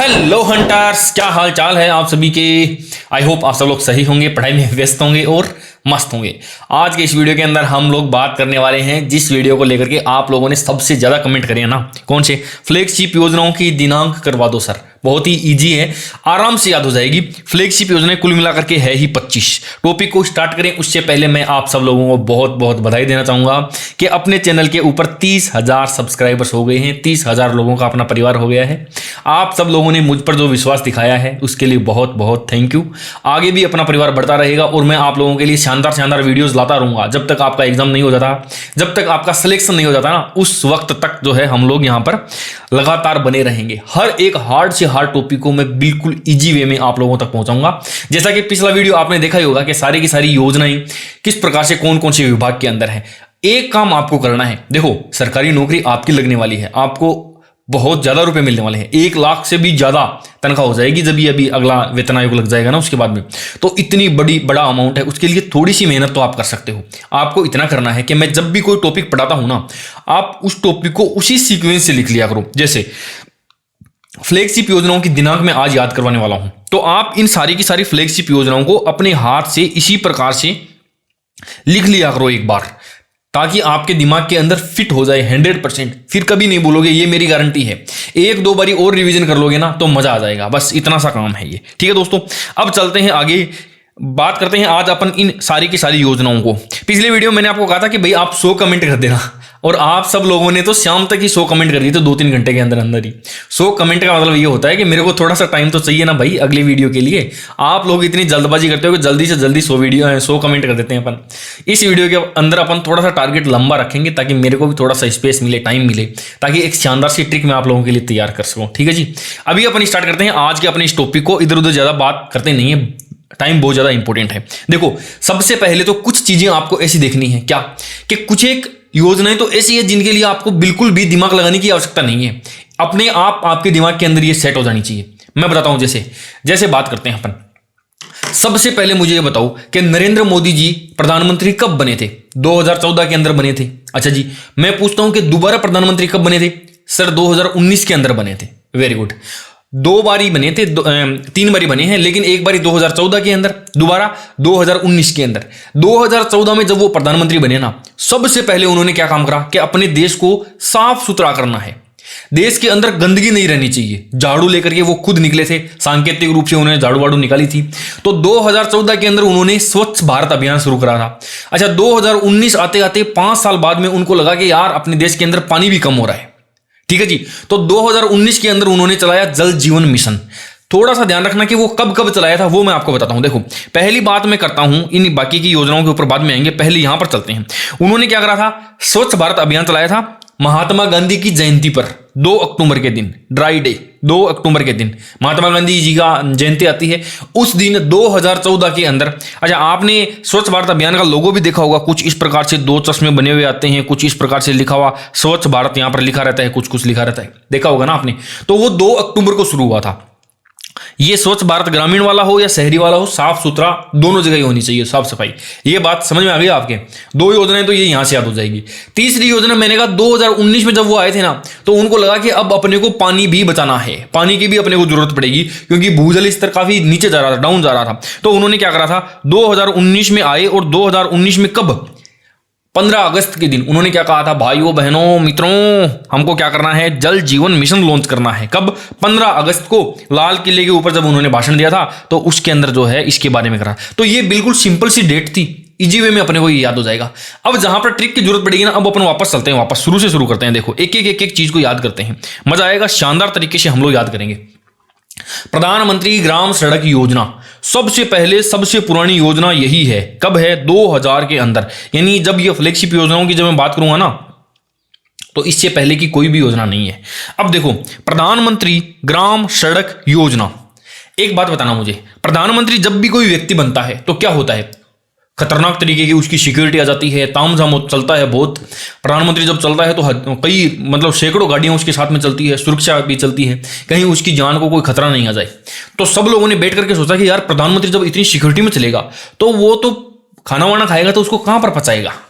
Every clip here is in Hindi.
हेलो हंटर्स, क्या हाल चाल है आप सभी के। आई होप आप सब लोग सही होंगे, पढ़ाई में व्यस्त होंगे और मस्त होंगे। आज के इस वीडियो के अंदर हम लोग बात करने वाले हैं जिस वीडियो को लेकर के आप लोगों ने सबसे ज्यादा कमेंट करे हैं ना, कौन से फ्लैगशिप योजनाओं की दिनांक करवा दो सर। बहुत ही इजी है, आराम से याद हो जाएगी। फ्लैगशिप योजनाएं कुल मिलाकर के है ही 25। टॉपिक को स्टार्ट करें उससे पहले मैं आप सब लोगों को बहुत बहुत बधाई देना चाहूंगा कि अपने चैनल के ऊपर 30,000 सब्सक्राइबर्स हो गए हैं। 30,000 लोगों का अपना परिवार हो गया है। आप सब लोगों ने मुझ पर जो विश्वास दिखाया है उसके लिए बहुत बहुत थैंक यू। आगे भी अपना परिवार बढ़ता रहेगा और मैं आप लोगों के लिए शानदार शानदार वीडियोस लाता रहूंगा। जब तक आपका एग्जाम नहीं हो जाता, जब तक आपका सिलेक्शन नहीं हो जाता ना, उस वक्त तक जो है हम लोग यहाँ पर लगातार बने रहेंगे। हर एक हार्ड से हार्ड टॉपिक को मैं बिल्कुल इजी वे में आप लोगों तक पहुंचाऊंगा। जैसा कि पिछला वीडियो आपने देखा ही होगा कि सारी की सारी योजनाएं किस प्रकार से कौन कौन से विभाग के अंदर है। एक काम आपको करना है, देखो सरकारी नौकरी आपकी लगने वाली है, आपको बहुत ज्यादा रुपए मिलने वाले हैं। 1 लाख से भी ज्यादा तनख्वाह हो जाएगी जब ये अभी अगला वेतन आयोग लग जाएगा ना, उसके बाद में तो इतनी बड़ा अमाउंट है। उसके लिए थोड़ी सी मेहनत तो आप कर सकते हो। आपको इतना करना है कि मैं जब भी कोई टॉपिक पढ़ाता हूं ना, आप उस टॉपिक को उसी सीक्वेंस से लिख लिया करो। जैसे फ्लैगशिप योजनाओं की दिनांक मैं आज याद करवाने वाला हूं, तो आप इन सारी की सारी फ्लैगशिप योजनाओं को अपने हाथ से इसी प्रकार से लिख लिया करो एक बार, ताकि आपके दिमाग के अंदर फिट हो जाए 100%। फिर कभी नहीं बोलोगे, ये मेरी गारंटी है। 1-2 बारी और रिवीजन कर लोगे ना तो मजा आ जाएगा। बस इतना सा काम है ये, ठीक है दोस्तों। अब चलते हैं आगे, बात करते हैं आज अपन इन सारी की सारी योजनाओं को। पिछले वीडियो मैंने आपको कहा था कि भाई आप 100 कमेंट कर देना, और आप सब लोगों ने तो शाम तक ही 100 कमेंट कर दिए, तो 2-3 घंटे के अंदर अंदर ही 100 कमेंट का मतलब ये होता है कि मेरे को थोड़ा सा टाइम तो चाहिए ना भाई अगली वीडियो के लिए। आप लोग इतनी जल्दबाजी करते हो कि जल्दी से जल्दी 100 कमेंट कर देते हैं अपन। इस वीडियो के अंदर अपन थोड़ा सा टारगेट लंबा रखेंगे ताकि मेरे को भी थोड़ा सा स्पेस मिले, टाइम मिले, ताकि एक शानदार सी ट्रिक मैं आप लोगों के लिए तैयार कर सकूं। ठीक है जी, अभी अपन स्टार्ट करते हैं आज के अपने इस टॉपिक को। इधर उधर ज्यादा बात करते नहीं है, टाइम बहुत ज्यादा इंपॉर्टेंट है। देखो सबसे पहले तो कुछ चीजें आपको ऐसी देखनी है क्या, कि कुछ एक योजनाएं तो ऐसी है जिनके लिए आपको बिल्कुल भी दिमाग लगाने की आवश्यकता नहीं है। अपने आप आपके दिमाग के अंदर ये सेट हो जानी चाहिए। मैं बताता हूं, जैसे बात करते हैं अपन। सबसे पहले मुझे ये बताओ कि नरेंद्र मोदी जी प्रधानमंत्री कब बने थे? 2014 के अंदर बने थे। अच्छा जी, मैं पूछता हूं कि दोबारा प्रधानमंत्री कब बने थे? सर 2019 के अंदर बने थे। Very good. 2 बारी बने थे, 3 बारी बने हैं, लेकिन एक बारी 2014 के अंदर, दोबारा 2019 के अंदर। 2014 में जब वो प्रधानमंत्री बने ना, सबसे पहले उन्होंने क्या काम करा कि अपने देश को साफ सुथरा करना है। देश के अंदर गंदगी नहीं रहनी चाहिए। झाड़ू लेकर के वो खुद निकले थे, सांकेतिक रूप से उन्होंने झाड़ू वाड़ू निकाली थी। तो 2014 के अंदर उन्होंने स्वच्छ भारत अभियान शुरू करा था। अच्छा, 2019 आते आते 5 साल बाद में उनको लगा कि यार अपने देश के अंदर पानी भी कम हो रहा है। ठीक है जी, तो 2019 के अंदर उन्होंने चलाया जल जीवन मिशन। थोड़ा सा ध्यान रखना कि वो कब कब चलाया था, वो मैं आपको बताता हूं। देखो पहली बात मैं करता हूं, इन बाकी की योजनाओं के ऊपर बाद में आएंगे, पहले यहां पर चलते हैं। उन्होंने क्या करा था? स्वच्छ भारत अभियान चलाया था महात्मा गांधी की जयंती पर, 2 अक्टूबर के दिन, ड्राई डे 2 अक्टूबर के दिन महात्मा गांधी जी का जयंती आती है। उस दिन 2014 के अंदर, अच्छा आपने स्वच्छ भारत अभियान का लोगो भी देखा होगा, कुछ इस प्रकार से 2 चश्मे बने हुए आते हैं, कुछ इस प्रकार से लिखा हुआ स्वच्छ भारत यहां पर लिखा रहता है, कुछ कुछ लिखा रहता है, देखा होगा ना आपने। तो वो 2 अक्टूबर को शुरू हुआ था। ये स्वच्छ भारत ग्रामीण वाला हो या शहरी वाला हो, साफ सुथरा दोनों जगह ही होनी चाहिए, साफ सफाई। ये बात समझ में आ गई आपके? 2 योजनाएं तो ये यहां से याद हो जाएगी। तीसरी योजना मैंने कहा 2019 में जब वो आए थे ना, तो उनको लगा कि अब अपने को पानी भी बचाना है, पानी की भी अपने को जरूरत पड़ेगी, क्योंकि भूजल स्तर काफी नीचे जा रहा था, डाउन जा रहा था। तो उन्होंने क्या करा था, 2019 में आए, और 2019 में कब? 15 अगस्त के दिन उन्होंने क्या कहा था? भाइयों बहनों मित्रों, हमको क्या करना है? जल जीवन मिशन लॉन्च करना है। कब? 15 अगस्त को लाल किले के ऊपर जब उन्होंने भाषण दिया था, तो उसके अंदर जो है इसके बारे में करा। तो ये बिल्कुल सिंपल सी डेट थी, इजी वे में अपने को ये याद हो जाएगा। अब जहां पर ट्रिक की जरूरत पड़ेगी ना, अब अपन वापस चलते हैं, वापस शुरू से शुरू करते हैं। देखो एक एक चीज को याद करते हैं, मजा आएगा, शानदार तरीके से हम लोग याद करेंगे। प्रधानमंत्री ग्राम सड़क योजना सबसे पहले सबसे पुरानी योजना यही है। कब है? 2000 के अंदर। यानी जब ये फ्लैगशिप योजनाओं की जब मैं बात करूंगा ना, तो इससे पहले की कोई भी योजना नहीं है। अब देखो प्रधानमंत्री ग्राम सड़क योजना, एक बात बताना मुझे, प्रधानमंत्री जब भी कोई व्यक्ति बनता है तो क्या होता है? खतरनाक तरीके की उसकी सिक्योरिटी आ जाती है, तामझाम चलता है बहुत। प्रधानमंत्री जब चलता है तो कई मतलब सैकड़ों गाड़ियां उसके साथ में चलती है, सुरक्षा भी चलती है, कहीं उसकी जान को कोई खतरा नहीं आ जाए। तो सब लोगों ने बैठ करके सोचा कि यार प्रधानमंत्री जब इतनी सिक्योरिटी में चलेगा तो वो तो खाना वाना खाएगा तो उसको कहां पर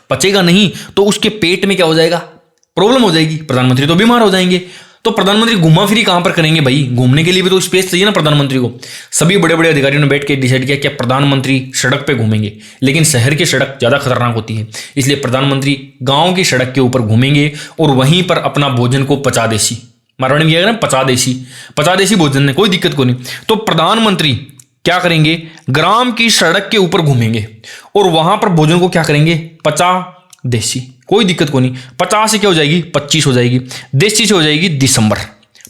पचेगा नहीं, तो उसके पेट में क्या हो जाएगा? प्रॉब्लम हो जाएगी, प्रधानमंत्री तो बीमार हो जाएंगे। तो प्रधानमंत्री घुमा फिरी कहां पर करेंगे भाई? घूमने के लिए भी तो स्पेस चाहिए ना प्रधानमंत्री को। सभी बड़े बड़े अधिकारियों ने बैठ के डिसाइड किया कि प्रधानमंत्री सड़क पे घूमेंगे, लेकिन शहर की सड़क ज्यादा खतरनाक होती है, इसलिए प्रधानमंत्री गांव की सड़क के ऊपर घूमेंगे और वहीं पर अपना भोजन को पचादेशी, मारवाड़ी में क्या पचादेशी भोजन है, कोई दिक्कत को नहीं। तो प्रधानमंत्री क्या करेंगे? ग्राम की सड़क के ऊपर घूमेंगे और वहां पर भोजन को क्या करेंगे? पचादेशी, कोई दिक्कत को नहीं। 50 से क्या हो जाएगी? 25 हो जाएगी, देशी से हो जाएगी दिसंबर,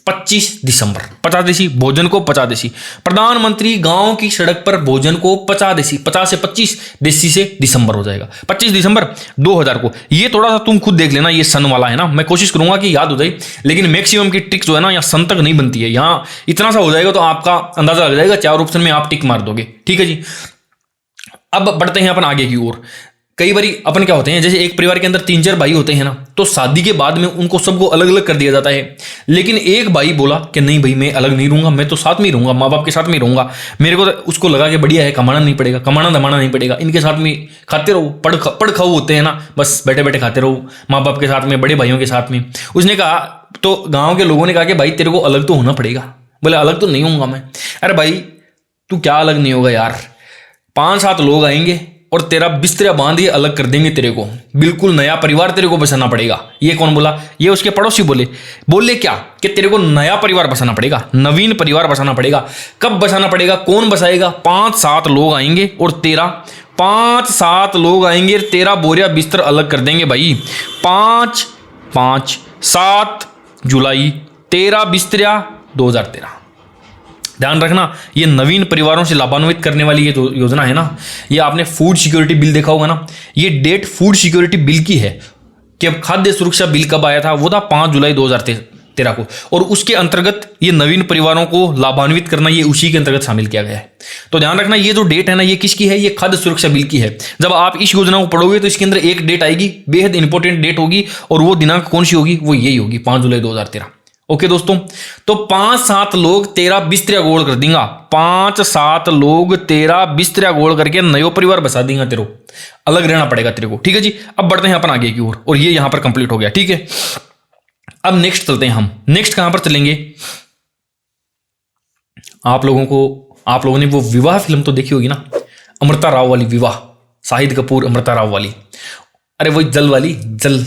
25 दिसंबर। पचादेशी भोजन को पचादेशी, प्रधानमंत्री गांव की सड़क पर भोजन को पचादेशी, 50 से 25, देशी से दिसंबर हो जाएगा, 25 दिसंबर 2000 को। ये थोड़ा सा तुम खुद देख लेना, ये सन वाला है ना, मैं कोशिश करूंगा कि याद हो जाए, लेकिन मैक्सिमम की ट्रिक जो है ना यहाँ सन तक नहीं बनती है। यहाँ इतना सा हो जाएगा तो आपका अंदाजा लग जाएगा, 4 ऑप्शन में आप टिक मार दोगे, ठीक है जी। अब बढ़ते हैं अपन आगे की ओर। कई बार अपन क्या होते हैं, जैसे एक परिवार के अंदर 3-4 भाई होते हैं ना, तो शादी के बाद में उनको सबको अलग अलग कर दिया जाता है, लेकिन एक भाई बोला कि नहीं भाई मैं अलग नहीं रहूंगा, मैं तो साथ में ही रहूंगा, माँ बाप के साथ में ही रहूंगा। मेरे को तो उसको लगा कि बढ़िया है, कमाना नहीं पड़ेगा, कमाना दमाना नहीं पड़ेगा, इनके साथ में खाते रहो, पढ़ खाओ होते हैं ना, बस बैठे बैठे खाते रहो माँ बाप के साथ में, बड़े भाइयों के साथ में। उसने कहा, तो गाँव के लोगों ने कहा कि भाई तेरे को अलग तो होना पड़ेगा। बोले अलग तो नहीं होऊंगा मैं। अरे भाई तू क्या अलग नहीं होगा यार, 5-7 लोग आएंगे और तेरा बिस्तरा बांध के अलग कर देंगे तेरे को, बिल्कुल नया परिवार तेरे को बसाना पड़ेगा। ये कौन बोला? ये उसके पड़ोसी बोले क्या कि तेरे को नया परिवार बसाना पड़ेगा, नवीन परिवार बसाना पड़ेगा। कब बसाना पड़ेगा? कौन बसाएगा? 5-7 लोग आएंगे और तेरा 5-7 लोग आएंगे, तेरा बोरिया बिस्तर अलग कर देंगे भाई। 7 जुलाई तेरा बिस्तरा 2013। ध्यान रखना, ये नवीन परिवारों से लाभान्वित करने वाली ये जो योजना है ना, ये आपने फूड सिक्योरिटी बिल देखा होगा ना, ये डेट फूड सिक्योरिटी बिल की है कि अब खाद्य सुरक्षा बिल कब आया था, वो था 5 जुलाई 2013 को, और उसके अंतर्गत ये नवीन परिवारों को लाभान्वित करना, ये उसी के अंतर्गत शामिल किया गया है। तो ध्यान रखना, ये जो डेट है ना, ये किसकी है? ये खाद्य सुरक्षा बिल की है। जब आप इस योजना को पढ़ोगे तो इसके अंदर एक डेट आएगी, बेहद इंपॉर्टेंट डेट होगी, और वो दिनांक कौन सी होगी? वो यही होगी, 5 जुलाई 2013। ओके दोस्तों, तो 5-7 लोग तेरा बिस्तरा गोल कर देंगे, 5-7 लोग तेरा बिस्तरा गोल करके नयो परिवार बसा देंगे, तेरे को अलग रहना पड़ेगा तेरे को, ठीक है जी। अब बढ़ते हैं अपन आगे की ओर, और ये यहां पर कंप्लीट हो गया, ठीक है। अब नेक्स्ट चलते हैं हम। नेक्स्ट कहां पर चलेंगे? आप लोगों ने वो विवाह फिल्म तो देखी होगी ना, अमृता राव वाली विवाह, शाहिद कपूर अमृता राव वाली, अरे वही जल वाली, जल।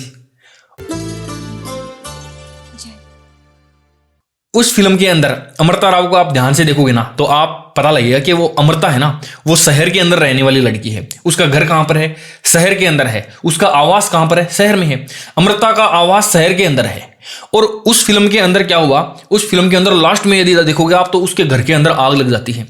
उस फिल्म के अंदर अमृता राव को आप ध्यान से देखोगे ना, तो आप पता लगेगा कि वो अमृता है ना, वो शहर के अंदर रहने वाली लड़की है। उसका घर कहां पर है? शहर के अंदर है। उसका आवास कहां पर है? शहर में है। अमृता का आवास शहर के अंदर है। और उस फिल्म के अंदर क्या हुआ? उस फिल्म के अंदर लास्ट में यदि देखोगे आप, तो उसके घर के अंदर आग लग जाती है।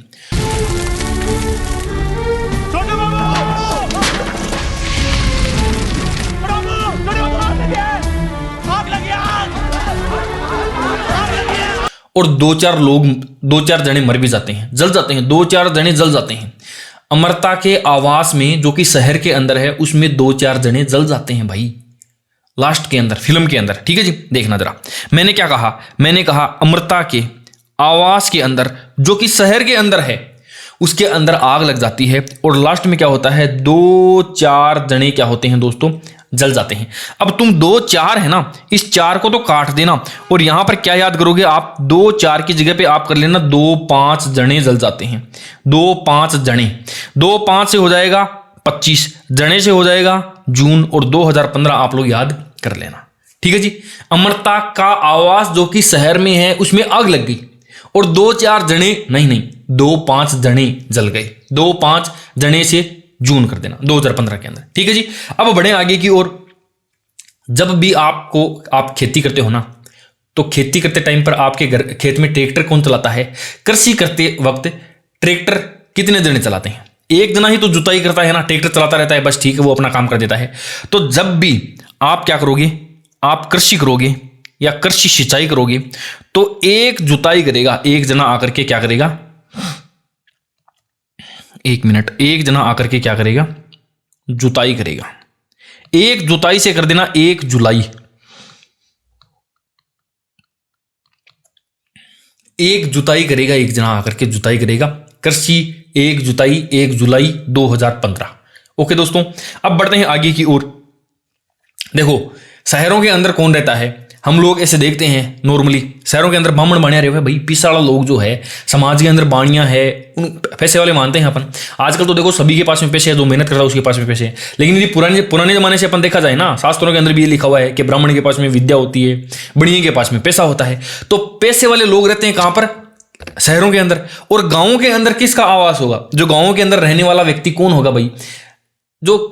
और 2-4 जने मर भी जाते हैं, जल जाते हैं, 2-4 जने जल जाते हैं। अमृता के आवास में, जो कि शहर के अंदर है, उसमें 2-4 जने जल जाते हैं भाई, लास्ट के अंदर, फिल्म के अंदर, ठीक है जी। देखना जरा, मैंने क्या कहा? मैंने कहा अमृता के आवास के अंदर, जो कि शहर के अंदर है, उसके अंदर आग लग जाती है, और लास्ट में क्या होता है? 2-4 जने क्या होते हैं दोस्तों? जल जाते हैं। अब तुम 2-4 है ना, इस 4 को तो काट देना, और यहां पर क्या याद करोगे आप? 2-4 की जगह पे आप कर लेना 2-5 जने जल जाते हैं। 2-5 जने, 2-5 से हो जाएगा 25, जने से हो जाएगा जून, और 2015 आप लोग याद कर लेना, ठीक है जी। अमृता का आवास जो कि शहर में है, उसमें आग लग गई, और 2-4 जने नहीं 2-5 जने जल गए। 2-5 जने से जून कर देना 2015 के अंदर, ठीक है जी। अब बढ़े आगे की ओर। जब भी आप खेती करते हो ना, तो खेती करते टाइम पर आपके घर खेत में ट्रैक्टर कौन चलाता है? कृषि करते वक्त ट्रैक्टर कितने जने चलाते हैं? एक जना ही तो जुताई करता है ना, ट्रैक्टर चलाता रहता है, बस ठीक है, वो अपना काम कर देता है। तो जब भी आप क्या करोगे? आप कृषि करोगे या कृषि सिंचाई करोगे, तो एक जुताई करेगा, एक जना आकर के क्या करेगा? 1 मिनट, एक जना आकर के क्या करेगा? जुताई करेगा। एक जुताई से कर देना 1 जुलाई। एक जुताई करेगा, एक जना आकर के जुताई करेगा। कृषि 1 जुताई 1 जुलाई 2015। ओके दोस्तों, अब बढ़ते हैं आगे की ओर। देखो, शहरों के अंदर कौन रहता है? हम लोग ऐसे देखते हैं नॉर्मली शहरों के अंदर ब्राह्मण बने रहे हुए भाई, पीसा वाला लोग जो है समाज के अंदर बाणियां है, उन पैसे वाले मानते हैं अपन। आजकल तो देखो सभी के पास में पैसे है, जो मेहनत करता है उसके पास में पैसे है। लेकिन यदि पुराने जमाने से अपन देखा जाए ना, शास्त्रों के अंदर भी ये लिखा हुआ है कि ब्राह्मण के पास में विद्या होती है, बणिये के पास में पैसा होता है। तो पैसे वाले लोग रहते हैं कहां पर? शहरों के अंदर। और गांवों के अंदर किसका आवास होगा? जो गांवों के अंदर रहने वाला व्यक्ति कौन होगा भाई? जो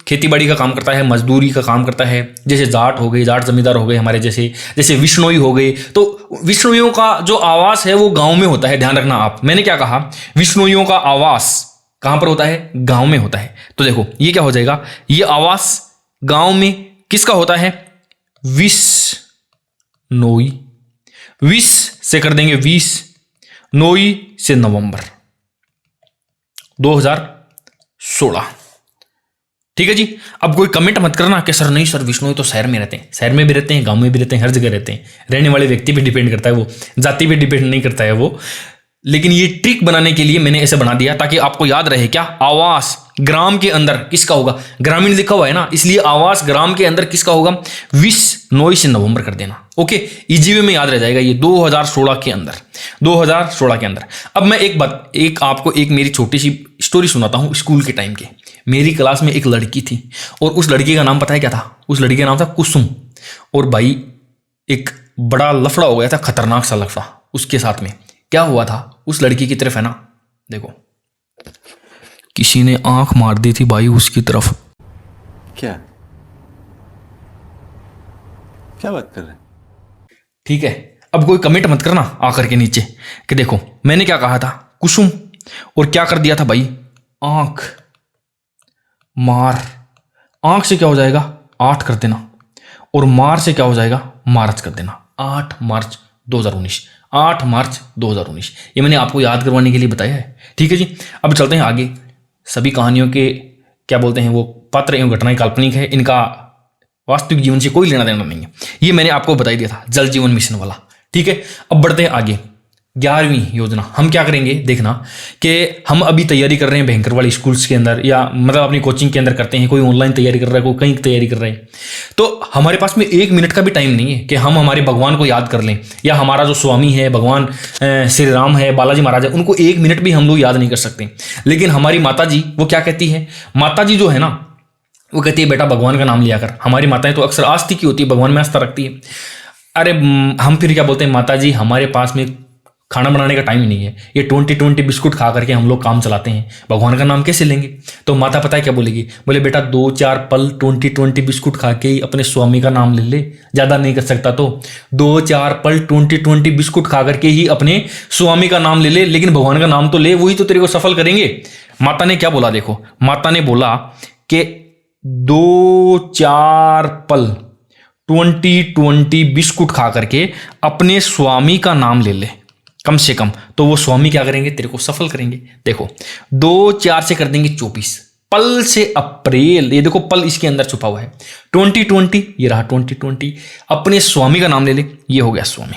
खेती बाड़ी का काम करता है, मजदूरी का काम करता है, जैसे जाट हो गए, जाट जमींदार हो गए हमारे जैसे विष्णोई हो गए। तो विष्णोइयों का जो आवास है वो गांव में होता है। ध्यान रखना आप, मैंने क्या कहा, विष्णोइयों का आवास कहां पर होता है? गांव में होता है। तो देखो ये क्या हो जाएगा, ये आवास गांव में किसका होता है? विष्णोई। विष से कर देंगे 20, नोई से नवंबर 2016। ठीक है जी। अब कोई कमेंट मत करना कि सर नहीं सर विष्णोई तो शहर में रहते हैं। शहर में भी रहते हैं, गांव में भी रहते हैं, हर जगह रहते हैं। रहने वाले व्यक्ति पे डिपेंड करता है, वो जाति पे डिपेंड नहीं करता है वो। लेकिन ये ट्रिक बनाने के लिए मैंने ऐसे बना दिया ताकि आपको याद रहे। क्या आवास ग्राम के अंदर किसका होगा? ग्रामीण लिखा हुआ है ना, इसलिए आवास ग्राम के अंदर किसका होगा? विष्णोई से नवंबर कर देना। ओके, इजी वे में याद रह जाएगा ये 2016 के अंदर। 2016 के अंदर। अब मैं आपको एक मेरी छोटी सी स्टोरी सुनाता हूं स्कूल के टाइम के। मेरी क्लास में एक लड़की थी और उस लड़की का नाम पता है क्या था? उस लड़की का नाम था कुसुम। और भाई एक बड़ा लफड़ा हो गया था, खतरनाक सा लफड़ा। उसके साथ में क्या हुआ था, उस लड़की की तरफ है ना, देखो किसी ने आंख मार दी थी भाई उसकी तरफ। क्या बात कर रहे हैं? ठीक है, अब कोई कमेंट मत करना आकर के नीचे कि देखो मैंने क्या कहा था, कुसुम, और क्या कर दिया था भाई, आंख मार। आंख से क्या हो जाएगा? 8 कर देना, और मार से क्या हो जाएगा? मार्च कर देना। 8 मार्च 2019। 8 मार्च 2019, ये मैंने आपको याद करवाने के लिए बताया है। ठीक है जी, अब चलते हैं आगे। सभी कहानियों के क्या बोलते हैं वो पात्र एवं घटनाएं काल्पनिक है, इनका वास्तविक जीवन से कोई लेना देना नहीं है। ये मैंने आपको बता दिया था, जल जीवन मिशन वाला। ठीक है, अब बढ़ते हैं आगे। 11वीं योजना हम क्या करेंगे देखना कि हम अभी तैयारी कर रहे हैं भयंकर वाली स्कूल्स के अंदर, या मतलब अपनी कोचिंग के अंदर करते हैं। कोई ऑनलाइन तैयारी कर रहा है, कोई कहीं तैयारी कर रहा है। तो हमारे पास में 1 मिनट का भी टाइम नहीं है कि हम हमारे भगवान को याद कर लें, या हमारा जो स्वामी है भगवान श्री राम है, बालाजी महाराज है, उनको 1 मिनट भी हम लोग याद नहीं कर सकते। लेकिन हमारी माता जी वो क्या कहती है? माता जी जो है ना वो कहती है बेटा भगवान का नाम लिया कर। हमारी माताएं तो अक्सर आस्ती की होती है, भगवान में आस्था रखती है। अरे हम फिर क्या बोलते हैं, माता जी हमारे पास में खाना बनाने का टाइम ही नहीं है, ये 20 बिस्कुट खा करके हम लोग काम चलाते हैं, भगवान का नाम कैसे लेंगे? तो माता पता है क्या बोलेगी? बोले बेटा 2-4 पल 20 बिस्कुट खा के ही अपने स्वामी का नाम ले ले, ज़्यादा नहीं कर सकता तो 2-4 पल 20 बिस्कुट खा करके ही अपने स्वामी का नाम ले ले, लेकिन भगवान का नाम तो ले, वही तो तेरे को सफल करेंगे। माता ने क्या बोला देखो, माता ने बोला कि 2-4 पल 20 बिस्कुट खा करके अपने स्वामी का नाम ले ले कम से कम, तो वो स्वामी क्या करेंगे? तेरे को सफल करेंगे। देखो 2-4 से कर देंगे 24, पल से अप्रैल, ये देखो पल इसके अंदर छुपा हुआ है। 2020 ये रहा 2020, अपने स्वामी का नाम ले ले, ये हो गया स्वामी।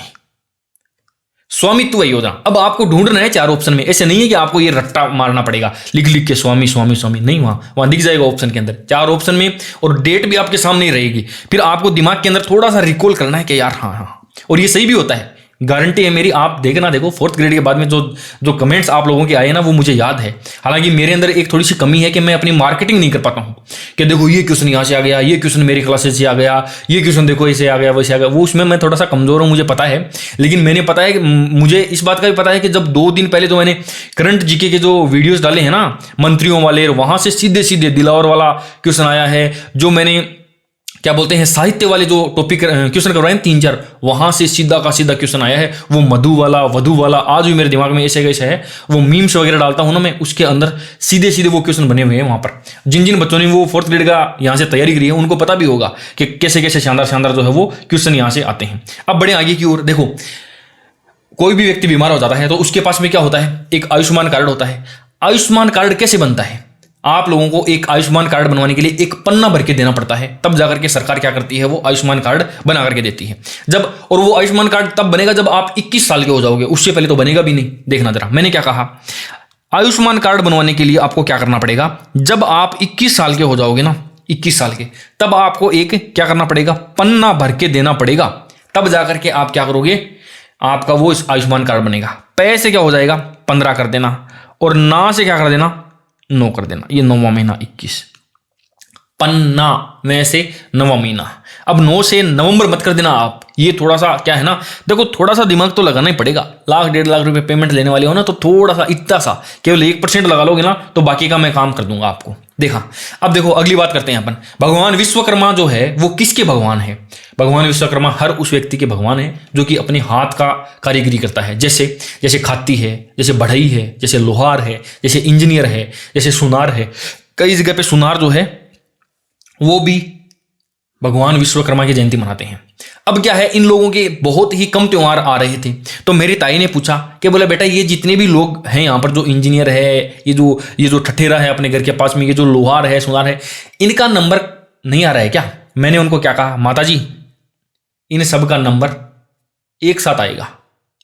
स्वामित्व योजना। अब आपको ढूंढना है 4 ऑप्शन में, ऐसे नहीं है कि आपको ये रट्टा मारना पड़ेगा लिख लिख के स्वामी स्वामी स्वामी, नहीं, वहां दिख जाएगा ऑप्शन के अंदर 4 ऑप्शन में, और डेट भी आपके सामने ही रहेगी। फिर आपको दिमाग के अंदर थोड़ा सा रिकॉल करना है कि यार हाँ, और ये सही भी होता है, गारंटी है मेरी। आप देखना, देखो 4th ग्रेड के बाद में जो कमेंट्स आप लोगों के आए ना वो मुझे याद है। हालांकि मेरे अंदर एक थोड़ी सी कमी है कि मैं अपनी मार्केटिंग नहीं कर पाता हूँ कि देखो ये क्वेश्चन यहाँ से आ गया, ये क्वेश्चन मेरी क्लासेस से आ गया, ये क्वेश्चन देखो ऐसे आ गया वैसे आ गया, वो उसमें मैं थोड़ा सा कमजोर हूँ, मुझे पता है। लेकिन मैंने पता है कि मुझे इस बात का भी पता है कि जब 2 दिन पहले जो मैंने करंट जीके के जो वीडियोज डाले हैं ना मंत्रियों वाले, वहां से सीधे सीधे दिलावर वाला क्वेश्चन आया है। जो मैंने क्या बोलते हैं साहित्य वाले जो टॉपिक क्वेश्चन करवाए 3-4, वहां से सीधा का सीधा क्वेश्चन आया है, वो मधु वाला वधु वाला। आज भी मेरे दिमाग में ऐसे कैसे है, वो मीम्स वगैरह डालता हूं ना मैं, उसके अंदर सीधे सीधे वो क्वेश्चन बने हुए हैं वहां पर। जिन जिन बच्चों ने वो 4th ग्रेड का यहाँ से तैयारी करी है उनको पता भी होगा कि कैसे कैसे शानदार शानदार जो है वो क्वेश्चन यहाँ से आते हैं। अब बड़े आगे की ओर देखो, कोई भी व्यक्ति बीमार हो जाता है तो उसके पास में क्या होता है? एक आयुष्मान कार्ड होता है। आयुष्मान कार्ड कैसे बनता है? आप लोगों को एक आयुष्मान कार्ड बनवाने के लिए एक पन्ना भर के देना पड़ता है, तब जाकर के सरकार क्या करती है, वो आयुष्मान कार्ड बना करके देती है। और वो आयुष्मान कार्ड तब बनेगा जब आप 21 साल के हो जाओगे, उससे पहले तो बनेगा भी नहीं। देखना जरा, मैंने क्या कहा, आयुष्मान कार्ड बनवाने के लिए आपको क्या करना पड़ेगा? जब आप 21 साल के हो जाओगे ना, 21 साल के, तब आपको एक क्या करना पड़ेगा? पन्ना भर के देना पड़ेगा, तब जाकर के आप क्या करोगे, आपका वो आयुष्मान कार्ड बनेगा। पैसे क्या हो जाएगा 15 कर देना, और ना से क्या कर देना 9 कर देना। ये 9वां महीना 21, पन्ना में से 9वां महीना। अब 9 से नवंबर मत कर देना आप। ये थोड़ा सा क्या है ना, देखो थोड़ा सा दिमाग तो लगाना ही पड़ेगा। 1 लाख 1.5 लाख रुपए पेमेंट लेने वाले हो ना, तो थोड़ा सा इतना सा केवल 1% लगा लोगे ना, तो बाकी का मैं काम कर दूंगा आपको। देखा, अब देखो अगली बात करते हैं अपन। भगवान विश्वकर्मा जो है वो किसके भगवान है? भगवान विश्वकर्मा हर उस व्यक्ति के भगवान है जो कि अपने हाथ का कारीगरी करता है। जैसे खाती है, जैसे बढ़ई है, जैसे लोहार है, जैसे इंजीनियर है, जैसे सुनार है। कई जगह पे सुनार जो है वो भी भगवान विश्वकर्मा की जयंती मनाते हैं। अब क्या है, इन लोगों के बहुत ही कम त्योहार आ रहे थे, तो मेरी ताई ने पूछा कि बोला बेटा ये जितने भी लोग हैं यहाँ पर, जो इंजीनियर है, ये जो ठठेरा है अपने घर के पास में, ये जो लोहार है, सुनार है, इनका नंबर नहीं आ रहा है क्या? मैंने उनको क्या कहा, माता जी इन सब का नंबर एक साथ आएगा,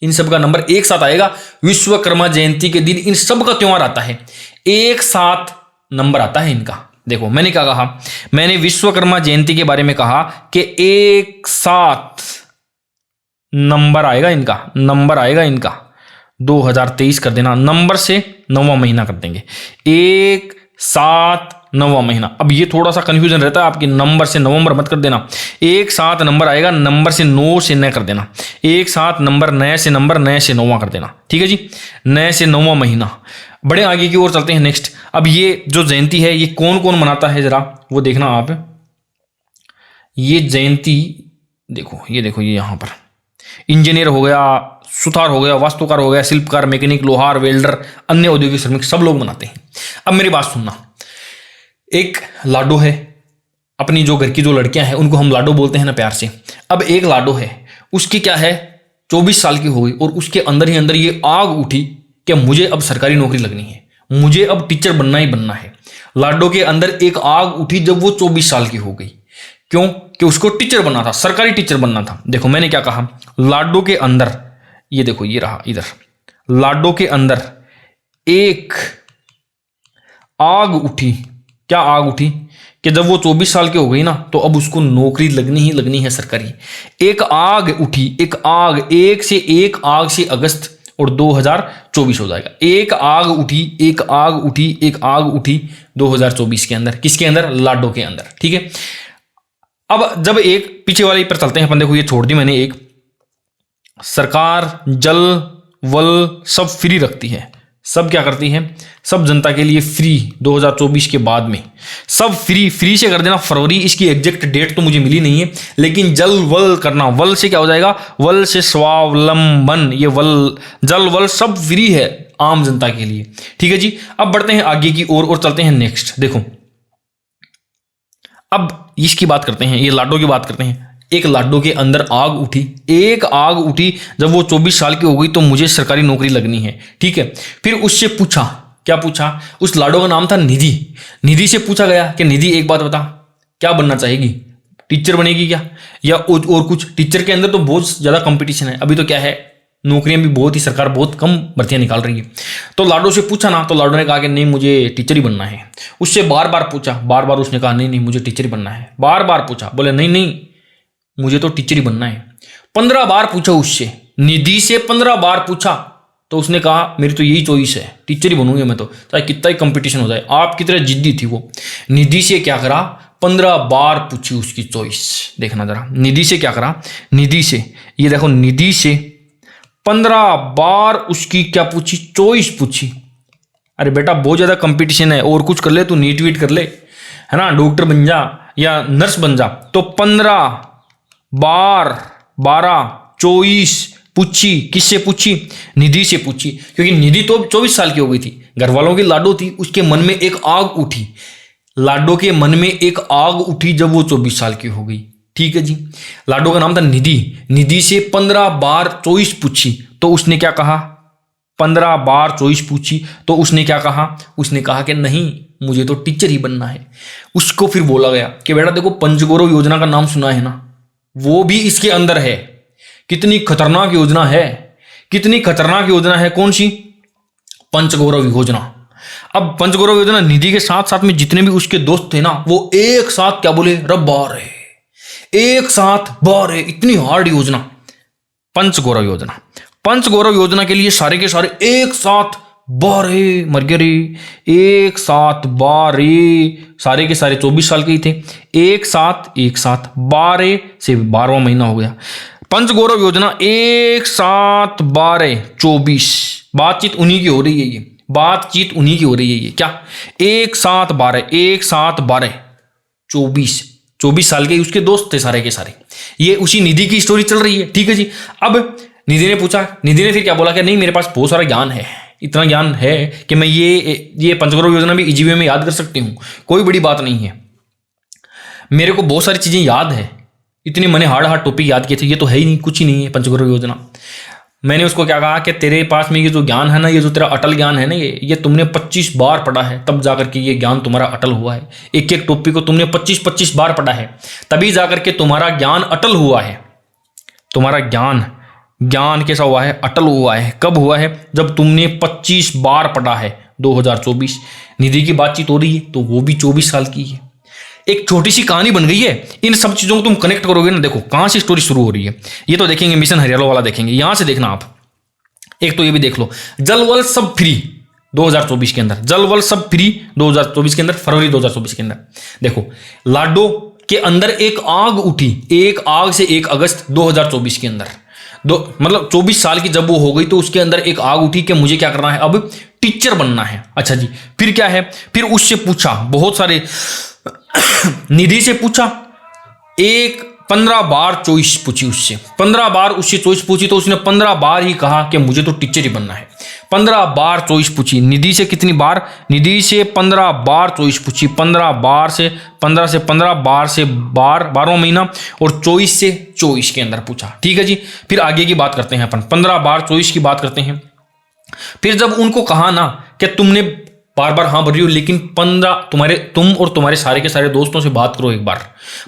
इन सब का नंबर एक साथ आएगा। विश्वकर्मा जयंती के दिन इन सब का त्योहार आता है, एक साथ नंबर आता है इनका। देखो मैंने क्या कहा, मैंने विश्वकर्मा जयंती के बारे में कहा कि एक साथ नंबर आएगा इनका, नंबर आएगा इनका 2023 कर देना, नंबर से 9वां महीना कर देंगे, 1 7 9वां महीना। अब ये थोड़ा सा कंफ्यूजन रहता है आपकी, नंबर से नवंबर मत कर देना, 1 7 नंबर आएगा, नंबर से 9 से 9 कर देना, 1 7 नंबर, नए से नंबर, नए से 9वां कर देना, ठीक है जी, नए से 9वां महीना। बड़े आगे की ओर चलते हैं नेक्स्ट। अब ये जो जयंती है ये कौन कौन मनाता है जरा वो देखना आप। ये जयंती देखो, ये देखो, ये यहां पर इंजीनियर हो गया, सुथार हो गया, वास्तुकार हो गया, शिल्पकार, मैकेनिक, लोहार, वेल्डर, अन्य औद्योगिक श्रमिक सब लोग मनाते हैं। अब मेरी बात सुनना, एक लाडो है, अपनी जो घर की जो लड़कियां हैं उनको हम लाडो बोलते हैं ना प्यार से। अब एक लाडो है, उसकी क्या है 24 साल की हो गई, और उसके अंदर ही अंदर ये आग उठी कि मुझे अब सरकारी नौकरी लगनी है, मुझे अब टीचर बनना ही बनना है। लाडो के अंदर एक आग उठी जब वो 24 साल की हो गई। क्यों? कि उसको टीचर बनना था, सरकारी टीचर बनना था। देखो मैंने क्या कहा, लाडो के अंदर, ये देखो ये रहा इधर, लाडो के अंदर एक आग उठी। क्या आग उठी? कि जब वो 24 साल की हो गई ना, तो अब उसको नौकरी लगनी ही लगनी है सरकारी। एक आग उठी, एक आग, एक आग से अगस्त और 2024 हो जाएगा। एक आग उठी, एक आग उठी, एक आग उठी 2024 के अंदर। किसके अंदर? लाडो के अंदर, ठीक है। अब जब एक पीछे वाले पर चलते हैं अपन, देखो ये छोड़ दी मैंने एक, सरकार जल वल सब फ्री रखती है, सब क्या करती है, सब जनता के लिए फ्री। 2024 के बाद में सब फ्री से कर देना फरवरी, इसकी एग्जैक्ट डेट तो मुझे मिली नहीं है, लेकिन जल वल करना, वल से क्या हो जाएगा, वल से स्वावलंबन, ये वल जल वल सब फ्री है आम जनता के लिए, ठीक है जी। अब बढ़ते हैं आगे की ओर और चलते हैं नेक्स्ट। देखो अब इसकी बात करते हैं, ये लाडो की बात करते हैं। एक लाडो के अंदर आग उठी, एक आग उठी जब वो 24 साल की हो गई, तो मुझे सरकारी नौकरी लगनी है, ठीक है। फिर उससे पूछा, क्या पूछा, उस लाडो का नाम था निधि। निधि से पूछा गया कि निधि एक बात बता, क्या बनना चाहेगी, टीचर बनेगी क्या, या और कुछ? टीचर के अंदर तो बहुत ज्यादा कंपटीशन है, अभी तो क्या है नौकरियां भी बहुत ही, सरकार बहुत कम भर्तियां निकाल रही है। तो लाडो से पूछा ना, तो लाडो ने कहा कि नहीं मुझे टीचर ही बनना है। उससे बार बार पूछा, बार बार उसने कहा नहीं मुझे टीचर ही बनना है। बार बार पूछा, बोले नहीं मुझे तो टीचर ही बनना है। 15 बार पूछा उससे, निधि से 15 बार पूछा, तो उसने कहा मेरी तो यही चॉइस है, टीचर ही बनूंगी मैं तो, चाहे कितना ही कंपटीशन हो जाए। आपकी तरह जिद्दी थी वो। निधि से क्या करा, 15 बार पूछी उसकी चॉइस। देखना जरा निधि से क्या करा, निधि से, ये देखो निधि से 15 बार उसकी क्या पूछी, चॉइस पूछी। अरे बेटा बहुत ज्यादा कंपटीशन है, और कुछ कर ले तू, नीट वीट कर ले, है ना, डॉक्टर बन जा या नर्स बन जा। तो 15 बार 12 चॉइस पूछी। किससे पूछी? निधि से पूछी, क्योंकि निधि तो 24 साल की हो गई थी, घर वालों की लाडो थी, उसके मन में एक आग उठी, लाडो के मन में एक आग उठी जब वो 24 साल की हो गई, ठीक है जी। लाडो का नाम था निधि। निधि से 15 बार चॉइस पूछी, तो उसने क्या कहा, 15 बार चॉइस पूछी तो उसने क्या कहा, उसने कहा कि नहीं मुझे तो टीचर ही बनना है। उसको फिर बोला गया कि बेटा देखो पंचगौरव योजना का नाम सुना है ना, वो भी इसके अंदर है। कितनी खतरनाक योजना है, कितनी खतरनाक योजना है, कौन सी? पंचगौरव योजना। अब पंचगौरव योजना, निधि के साथ साथ में जितने भी उसके दोस्त थे ना, वो एक साथ क्या बोले, रब्बा रे, एक साथ 12 इतनी हार्ड योजना, पंचगौरव योजना। पंचगौरव योजना के लिए सारे के सारे एक साथ 12 मर गए रे, एक साथ 12, सारे के सारे 24 साल के ही थे। एक साथ 12 से 12वां महीना हो गया। पंचगौरव योजना एक साथ 12 24, बातचीत उन्हीं की हो रही है, ये बातचीत उन्हीं की हो रही है। ये क्या, एक साथ 12 24 साल के उसके दोस्त थे सारे के सारे। ये उसी निधि की स्टोरी चल रही है, ठीक है जी। अब निधि ने पूछा, निधि ने फिर क्या बोला कि नहीं मेरे पास बहुत सारा ज्ञान है, इतना ज्ञान है कि मैं ये पंचगौरव योजना भी इजी वे में याद कर सकती हूँ, कोई बड़ी बात नहीं है, मेरे को बहुत सारी चीजें याद है, इतने मैंने हार्ड टॉपिक याद किए थे, ये तो है ही नहीं, कुछ ही नहीं है पंचगौरव योजना। मैंने उसको क्या कहा कि तेरे पास में ये जो ज्ञान है ना, ये जो तेरा अटल ज्ञान है ना, ये तुमने 25 बार पढ़ा है, तब जाकर के ये ज्ञान तुम्हारा अटल हुआ है। एक एक टॉपिक को तुमने 25 बार पढ़ा है, तभी जाकर के तुम्हारा ज्ञान अटल हुआ है। तुम्हारा ज्ञान कैसा हुआ है, अटल हुआ है। कब हुआ है, जब तुमने 25 बार पढ़ा है। 2024 निधि की बातचीत हो रही है, तो वो भी 24 साल की है। एक छोटी सी कहानी बन गई है। इन सब चीजों को तुम कनेक्ट करोगे ना, देखो कहां से स्टोरी शुरू हो रही है। ये तो देखेंगे मिशन हरियाणा वाला देखेंगे, यहां से देखना आप। एक तो ये भी देख लो, जल वल सब फ्री 2024 के अंदर, जल वल सब फ्री 2024 के अंदर, फरवरी 2024 के अंदर। देखो लाडो के अंदर एक आग उठी, एक आग से 1 अगस्त 2024 के अंदर, मतलब 24 साल की जब वो हो गई तो उसके अंदर एक आग उठी कि मुझे क्या करना है, अब टीचर बनना है। अच्छा जी, फिर क्या है, फिर उससे पूछा, बहुत सारे निधि से पूछा, 15 बार चॉइस पूछी उससे, 15 बार उससे चॉइस पूछी, तो उसने 15 बार ही कहा कि मुझे तो टीचर ही बनना है। 15 बार चॉइस पूछी। निधि से कितनी बार, निधि से 15 बार चॉइस पूछी, 15 बार से 15 बार से 12वां महीना, और चॉइस से 24 के अंदर पूछा, ठीक है जी। फिर आगे की बात करते हैं अपन, 15 बार चॉइस की बात करते हैं। फिर जब उनको कहा ना कि तुमने बार बार हाँ भर रही हो, लेकिन 15 तुम और तुम्हारे सारे के सारे दोस्तों से बात करो एक बार,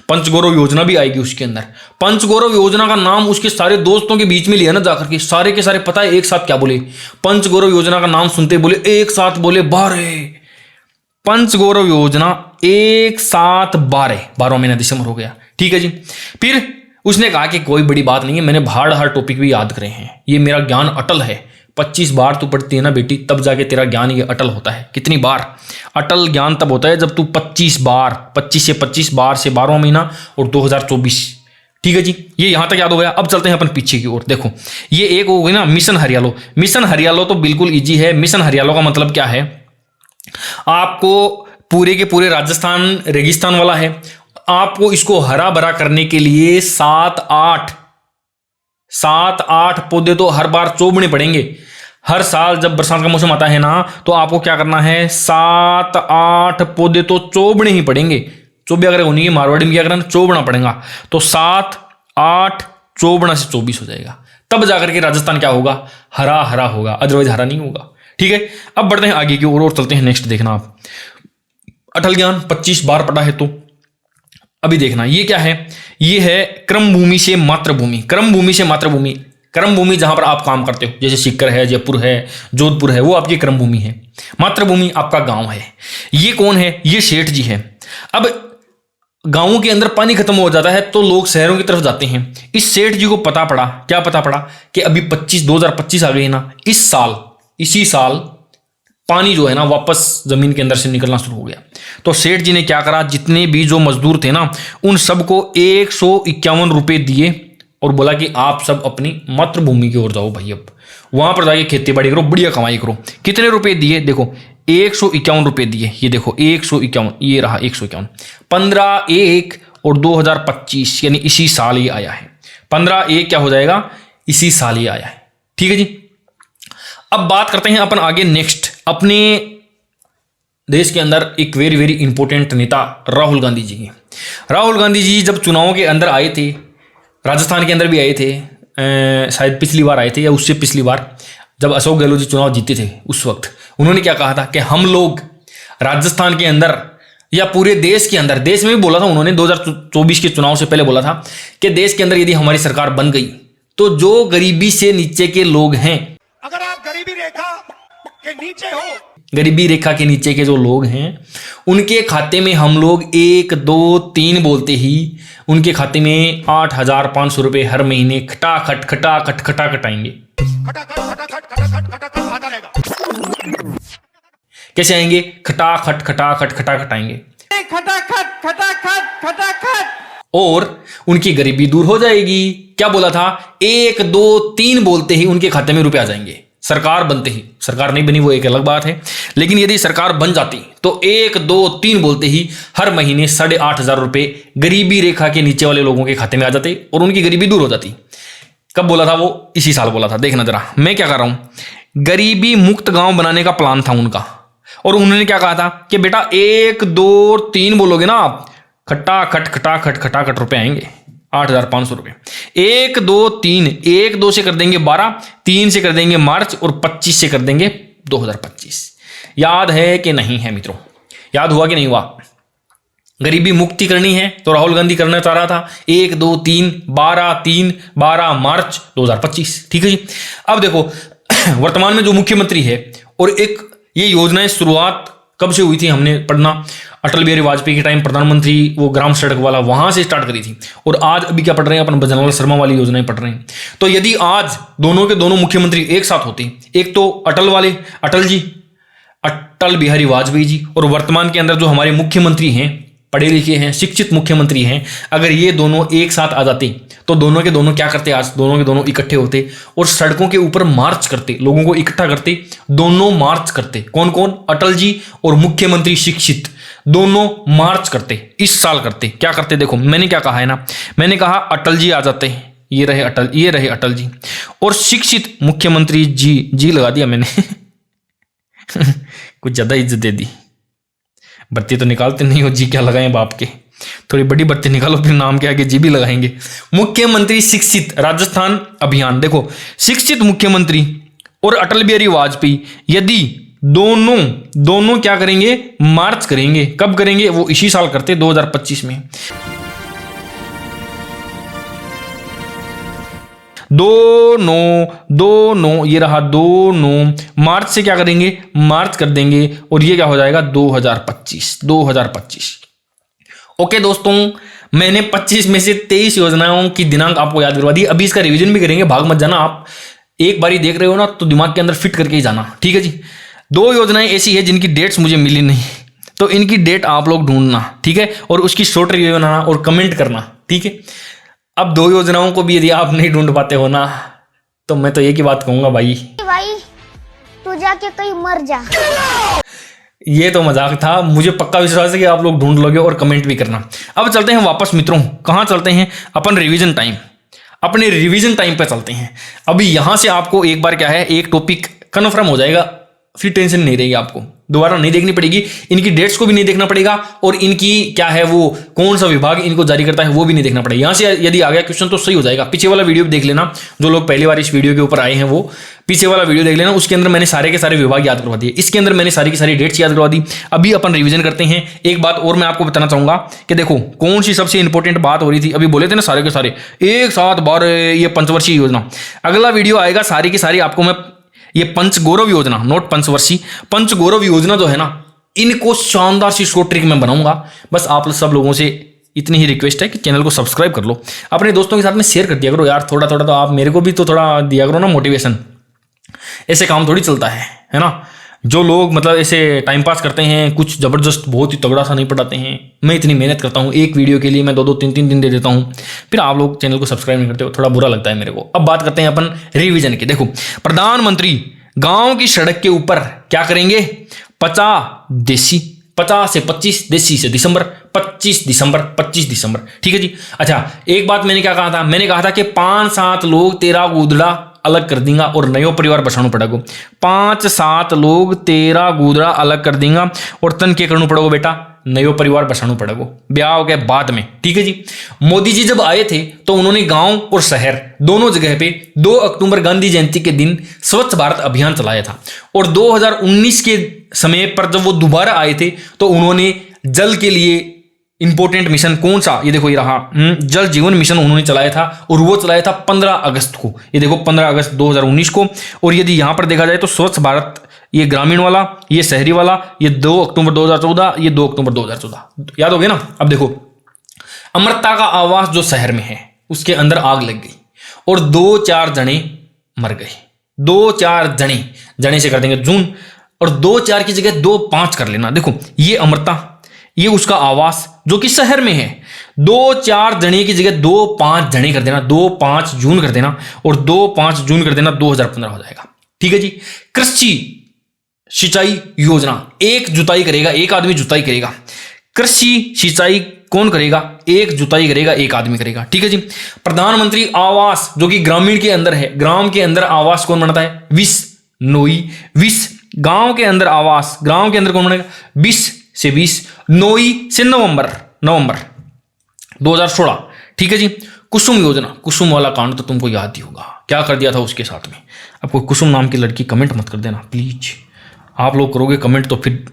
पंचगौरव योजना भी आएगी उसके अंदर। पंचगौरव योजना का नाम उसके सारे दोस्तों के बीच में लिया ना जाकर के, सारे के सारे पता है एक साथ क्या बोले, पंचगौरव योजना का नाम सुनते बोले एक साथ बोले 12। पंचगौरव योजना एक साथ 12वां महीना दिसंबर हो गया, ठीक है जी। फिर उसने कहा कि कोई बड़ी बात नहीं है, मैंने हर टॉपिक भी याद करे हैं, ये मेरा ज्ञान अटल है। 25 बार तू पढ़ती है ना बेटी, तब जाके तेरा ज्ञान ये अटल होता है। कितनी बार, अटल ज्ञान तब होता है जब तू 25 बार, 25 बार से 12वां महीना और 2024, ठीक है जी। ये यहां तक याद हो गया। अब चलते हैं अपन पीछे की ओर। देखो ये एक हो गई ना मिशन हरियालो। मिशन हरियालो तो बिल्कुल इजी है। मिशन हरियालो का मतलब क्या है, आपको पूरे के पूरे राजस्थान रेगिस्तान वाला है, आपको इसको हरा भरा करने के लिए 7-8 पौधे तो हर बार चोबने पड़ेंगे। हर साल जब बरसात का मौसम आता है ना, तो आपको क्या करना है, 7-8 पौधे तो चोबने ही पड़ेंगे। चोबे अगर होनी है, मारवाड़ी में क्या करना, चोबना पड़ेगा। तो 7-8 चोबना से 24 हो जाएगा, तब जाकर के राजस्थान क्या होगा, हरा हरा होगा, अदरवाइज हरा नहीं होगा, ठीक है। अब बढ़ते हैं आगे की ओर और चलते हैं नेक्स्ट। देखना आप, अटल ज्ञान 25 बार पढ़ा है, तो अभी देखना ये क्या है, ये है क्रम भूमि से मातृभूमि। क्रम भूमि से मातृभूमि, क्रम भूमि जहां पर आप काम करते हो, जैसे सीकर है, जयपुर है, जोधपुर है, वो आपकी क्रम भूमि है। मातृभूमि आपका गांव है। ये कौन है, ये सेठ जी है। अब गांवों के अंदर पानी खत्म हो जाता है तो लोग शहरों की तरफ जाते हैं। इस सेठ जी को पता पड़ा, क्या पता पड़ा कि अभी 2025 आ गई है ना, इसी साल पानी जो है ना वापस जमीन के अंदर से निकलना शुरू हो गया। तो सेठ जी ने क्या करा, जितने भी जो मजदूर थे ना, उन सबको 151 रुपए दिए और बोला कि आप सब अपनी मातृभूमि की ओर जाओ भाई, अब वहां पर जाके खेती बाड़ी करो, बढ़िया कमाई करो। कितने रुपए दिए, देखो 151 रुपए दिए। ये देखो 151, ये रहा 151। 15/1 और 2025 यानी इसी साल ही आया है। 15/1 क्या हो जाएगा, इसी साल ही आया है, ठीक है जी। अब बात करते हैं अपन आगे नेक्स्ट, अपने देश के अंदर एक वेरी वेरी इंपॉर्टेंट नेता राहुल गांधी जी की। राहुल गांधी जी जब चुनावों के अंदर आए थे, राजस्थान के अंदर भी आए थे, शायद पिछली बार आए थे या उससे पिछली बार, जब अशोक गहलोत जी चुनाव जीते थे, उस वक्त उन्होंने क्या कहा था कि हम लोग राजस्थान के अंदर या पूरे देश के अंदर, देश में भी बोला था उन्होंने, 2024 के चुनाव से पहले बोला था कि देश के अंदर यदि हमारी सरकार बन गई तो जो गरीबी से नीचे के लोग हैं, अगर आप गरीबी रेखा के नीचे हो गरीबी रेखा के नीचे के जो लोग हैं उनके खाते में हम लोग 1 2 3 बोलते ही उनके खाते में 8,500 रुपये हर महीने खटाखट आएंगे। कैसे आएंगे? खटाखट आएंगे और उनकी गरीबी दूर हो जाएगी। क्या बोला था? 1 2 3 बोलते ही उनके खाते में रुपए आ जाएंगे। सरकार बनते ही, सरकार नहीं बनी वो एक अलग बात है, लेकिन यदि सरकार बन जाती तो 1 2 3 बोलते ही हर महीने 8,500 रुपए गरीबी रेखा के नीचे वाले लोगों के खाते में आ जाते और उनकी गरीबी दूर हो जाती। कब बोला था वो? इसी साल बोला था। देखना जरा मैं क्या कर रहा हूं। गरीबी मुक्त गांव बनाने का प्लान था उनका, और उन्होंने क्या कहा था कि बेटा 1 2 3 बोलोगे ना आप, खटाखट रुपए आएंगे, 8,500 रुपए। 1 2 3, 1 2 से कर देंगे 12, 3 से कर देंगे मार्च और 25 से कर देंगे 2025। याद है कि नहीं है मित्रों? याद हुआ कि नहीं हुआ? गरीबी मुक्ति करनी है तो राहुल गांधी करना चाह रहा था 1 2 3 12 मार्च 2025। ठीक है जी। अब देखो वर्तमान में जो मुख्यमंत्री है, और एक ये योजनाएं शुरुआत कब से हुई थी हमने पढ़ना, अटल बिहारी वाजपेयी के टाइम प्रधानमंत्री वो ग्राम सड़क वाला वहां से स्टार्ट करी थी, और आज अभी क्या पढ़ रहे हैं अपन? भजनलाल शर्मा वाली योजनाएं पढ़ रहे हैं। तो यदि आज दोनों के दोनों मुख्यमंत्री एक साथ होते, एक तो अटल बिहारी वाजपेयी जी, और वर्तमान के अंदर जो हमारे मुख्यमंत्री हैं, पढ़े लिखे हैं, शिक्षित मुख्यमंत्री हैं, अगर ये दोनों एक साथ आ जाते तो दोनों के दोनों क्या करते? आज दोनों के दोनों इकट्ठे होते और सड़कों के ऊपर मार्च करते, लोगों को इकट्ठा करते, दोनों मार्च करते। कौन कौन? अटल जी और मुख्यमंत्री शिक्षित दोनों मार्च करते, इस साल करते। क्या करते? देखो मैंने क्या कहा है ना, मैंने कहा अटल जी आ जाते, ये रहे अटल जी, और शिक्षित मुख्यमंत्री जी लगा दिया मैंने कुछ ज्यादा इज्जत दे दी। बत्ती तो निकालते नहीं हो, जी क्या लगाए बाप के, थोड़ी बड़ी बत्ती निकालो, फिर नाम के आगे जी भी लगाएंगे। मुख्यमंत्री शिक्षित राजस्थान अभियान, देखो शिक्षित मुख्यमंत्री और अटल बिहारी वाजपेयी यदि दोनों क्या करेंगे? मार्च करेंगे। कब करेंगे? वो इसी साल करते 2025 में। दोनों ये रहा, दोनों मार्च से क्या करेंगे? मार्च कर देंगे, और ये क्या हो जाएगा? 2025। ओके दोस्तों, मैंने 25 में से 23 योजनाओं की दिनांक आपको याद करवा दी। अभी इसका रिवीजन भी करेंगे, भाग मत जाना। आप एक बारी देख रहे हो ना तो दिमाग के अंदर फिट करके ही जाना। ठीक है जी। 2 योजनाएं ऐसी है जिनकी डेट्स मुझे मिली नहीं, तो इनकी डेट आप लोग ढूंढना, ठीक है, और उसकी शॉर्ट रिव्यू बनाना और कमेंट करना। ठीक है। अब 2 योजनाओं को भी यदि आप नहीं ढूंढ पाते हो ना, तो मैं तो एक ही बात कहूंगा, भाई तू जाके कहीं मर जा। ये तो मजाक था, मुझे पक्का विश्वास है कि आप लोग ढूंढ लोगे, और कमेंट भी करना। अब चलते हैं वापस मित्रों, कहाँ चलते हैं? अपन रिवीजन टाइम, अपने रिवीजन टाइम पे चलते हैं। अभी यहां से आपको एक बार क्या है, एक टॉपिक कन्फर्म हो जाएगा, फिर टेंशन नहीं रहेगी, आपको दोबारा नहीं देखनी पड़ेगी, इनकी डेट्स को भी नहीं देखना पड़ेगा, और इनकी क्या है वो कौन सा विभाग इनको जारी करता है वो भी नहीं देखना पड़ेगा। यहां से यदि आ गया क्वेश्चन तो सही हो जाएगा। पीछे वाला वीडियो भी देख लेना, जो लोग पहली बार इस वीडियो के ऊपर आए हैं वो पीछे वाला वीडियो देख लेना, उसके अंदर मैंने सारे के सारे विभाग याद करवा दिए, इसके अंदर मैंने सारी की सारी डेट्स याद करवा दी। अभी अपन रिवीजन करते हैं। एक बात और मैं आपको बताना चाहूंगा कि देखो कौन सी सबसे इंपॉर्टेंट बात हो रही थी, अभी बोले थे ना सारे के सारे एक साथ बार ये पंचवर्षीय योजना। अगला वीडियो आएगा, सारी की सारी आपको मैं ये पंचगौरव योजना, नोट पंचवर्षीय, पंचगौरव योजना जो है ना, इनको शानदार सी शॉर्ट ट्रिक में बनाऊंगा। बस आप सब लोगों से इतनी ही रिक्वेस्ट है कि चैनल को सब्सक्राइब कर लो, अपने दोस्तों के साथ में शेयर कर दिया करो यार, थोड़ा थोड़ा तो आप मेरे को भी तो थोड़ा दिया करो ना मोटिवेशन। ऐसे काम थोड़ी चलता है ना। जो लोग मतलब ऐसे टाइम पास करते हैं, कुछ जबरदस्त बहुत ही तगड़ा सा नहीं पढ़ाते हैं। मैं इतनी मेहनत करता हूँ, एक वीडियो के लिए मैं 2-2 3-3 दिन दे देता हूँ, फिर आप लोग चैनल को सब्सक्राइब नहीं करते हो, थोड़ा बुरा लगता है मेरे को। अब बात करते हैं अपन रिवीजन की। देखो प्रधानमंत्री गांव की सड़क के ऊपर क्या करेंगे? 50 से 25, देसी से दिसंबर, 25 दिसंबर। ठीक है जी। अच्छा एक बात मैंने क्या कहा था? मैंने कहा था कि 5-7 लोग तेरा गुदड़ा अलग कर देंगे और नयो परिवार बसाना पड़ेगा। 5-7 लोग तेरा गुदड़ा अलग कर देंगे और तन के करना पड़ेगा बेटा, नयो परिवार बसाना पड़ेगा ब्याह के बाद में। ठीक है जी। मोदी जी जब आए थे तो उन्होंने गांव और शहर दोनों जगह पे 2 अक्टूबर गांधी जयंती के दिन स्वच्छ भारत अभियान चलाया था, और 2019 के समय पर जब वो दोबारा आए थे तो उन्होंने जल के लिए इंपॉर्टेंट मिशन कौन सा, ये देखो ये रहा, जल जीवन मिशन उन्होंने चलाया था, और वो चलाया था 15 अगस्त को। ये देखो 15 अगस्त 2019 को। और यदि यहां पर देखा जाए तो स्वच्छ भारत ये ग्रामीण वाला, ये शहरी वाला, ये 2 अक्टूबर 2014, ये 2 अक्टूबर 2014, याद हो गया ना। अब देखो, अमृता का आवास जो शहर में है उसके अंदर आग लग गई और 2-4 जने मर गए। 2-4 जने से कर देंगे जून, और 2-4 की जगह 2-5 कर लेना। देखो ये अमृता, ये उसका आवास जो कि शहर में है, 2-4 जने की जगह 2-5 जने कर देना, 2-5 जून कर देना, और 2-5 जून कर देना, 2015 हो जाएगा। ठीक है जी। कृषि सिंचाई योजना, एक जुताई करेगा, एक आदमी जुताई करेगा। कृषि सिंचाई कौन करेगा? एक जुताई करेगा, एक आदमी करेगा। ठीक है जी। प्रधानमंत्री आवास जो कि ग्रामीण के अंदर है, ग्राम के अंदर आवास कौन बनाता है? 20 नोई 20। गांव के अंदर आवास, गांव के अंदर कौन बनेगा? 20 से 20, नोई से नवंबर 2016। ठीक है जी। कुसुम योजना, कुसुम वाला कांड तो तुमको याद ही होगा, क्या कर दिया था उसके साथ में। अब कोई कुसुम नाम की लड़की कमेंट मत कर देना प्लीज, आप लोग करोगे कमेंट तो फिर